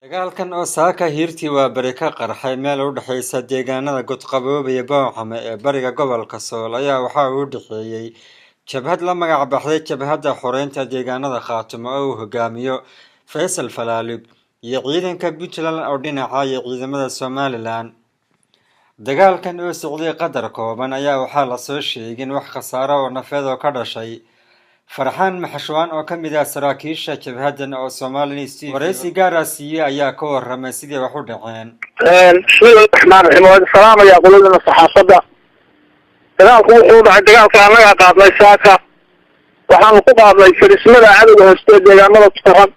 dagaalkan oo saaka hiirtii waa bari ka qarxay meel u dhaxaysa deegaanada Godqaboob iyo Bowxame ee bariga gobolka Sool ayaa waxa uu dhaxeeyay jabhad la magac baxday Jabhadda Xoreynta Deegaanada Khaatumo oo uu hogaamiyo Faysal Falaalug iyo ciidanka Puntland oo dhinaca iyo ciidamada Somaliland. dagaalkan oo socday qadar kooban ayaa waxaa la soo sheegay wax khasaaro oo nafeed oo ka dhashay Farxaan Maxashwaan oo ka mid ah saraakiisha jabhaddan oo Somaliland wareysi gaar ah siiyay ayaa ka warramay sidii wax u dhaceen. bismillaahi raxmaani raxiim. Salaam ayaa qolada saxaafadda. dagaalku wuxuu dhacay dagaalka anaga qaadnay saaka. waxaan ku qaadnay firismada cadowga hoosta deegaanada Tuqran.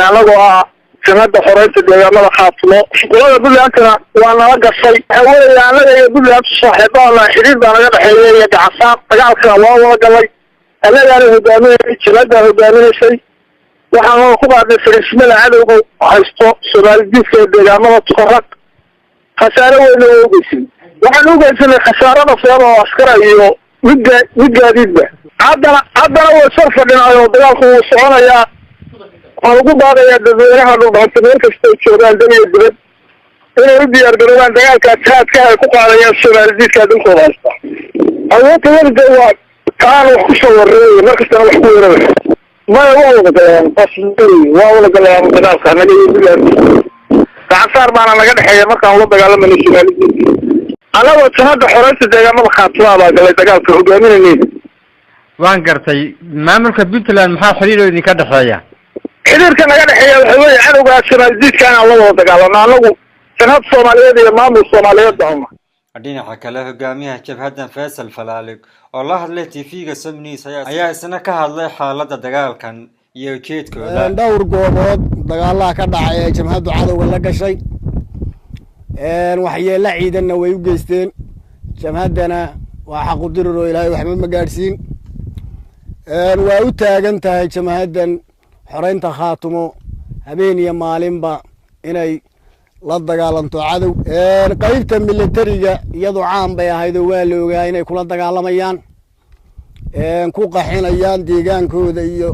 anagoo ah Jabhadda Xoreynta Deegaanada Khaatumo. qolada Puntlandna waa nala gashay. haweeney anaga iyo Puntland saaxiibana xiriir baa naga dhaxeeyay iyo gacasaar. dagaalka waa wada galay. anagana hogaaminay jabhadda hogaamineysay. waxaan ku qaadnay firismada cadowga haysto Somaliland deegaanada Tuqran. khasaaro weyn oo geysay. waxaan u geysanay khasaarada fudud oo askar iyo midgaadiidba. haddana way soo fadhinayoo dagaalku wuu soconayaa. waxaan ugu baaqayaa dadweynaha dhulbaxanta meel kasta ay joogaan dan iyo dibad inay u diyaar garoobaan dagaalkaas haadka ay ku qaadayaan Somalilandka dalkooda haysta. awoodda weliga waa kaan wax ku soo wareegay markastana wax ku weeraraya. waa wada galayaan dagaalka anaga iyo Puntland. gacasaar baana naga dhexeeya markaan la dagaalamayno Somaliland. anagoo Jabhadda Xoreynta Deegaanada Khaatumo baa galay dagaalka hogaaminayay. waan gartay maamulka Puntland maxaa xiriir idinka dhaxeeya? xiriirka naga dhaxeeya waxa weeye cadowga Somaliland aan la wada dagaalano anagu sanad Soomaaliyeed iyo maamul Soomaaliyeed ah. dhinaca kale hogaamiyaha jabhaddan Faysal Falaalug oo la hadlay TV-ga Somniis ayaa isna ka hadlay xaaladda dagaalkan iyo ujeedkooda. dhowr goobood dagaalaha ka dhacay ee jabhaddu cadowga la gashay waxyeello ciidanna way u geysteen. jabhaddana waa xaq u dirir oo Ilaahay waxba ma gaadhsiin. waa u taagan tahay jabhaddan xoreynta Khaatumo habeen iyo maalinba inay la dagaalanto cadow. qaybta militariga iyadoo caan bay ahayd oo waa la ogaa inay kula dagaalamayaan ku qaxinayaan deegaankooda iyo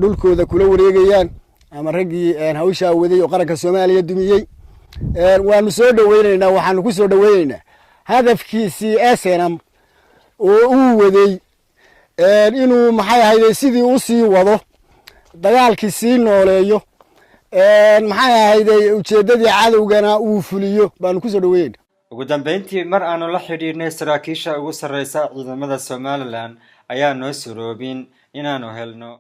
dhulkooda kula wareegayaan ama raggii hawshaa waday oo qaranka Soomaaliya dumiyey. waanu soo dhaweynaynaa waxaanu ku soo dhaweynaynaa hadafkiisii SNM oo uu waday inuu maxay ahayd sidii uu sii wado dagaalkii sii nooleeyo maxay ahayd ujeedadii cadowgana uu fuliyo baanu ku soo dhaweynaa. ugu dambeyntii mar aanu la xiriirnay saraakiisha ugu sarreysa ciidamada Somaliland ayaa noo suroobin inaanu helno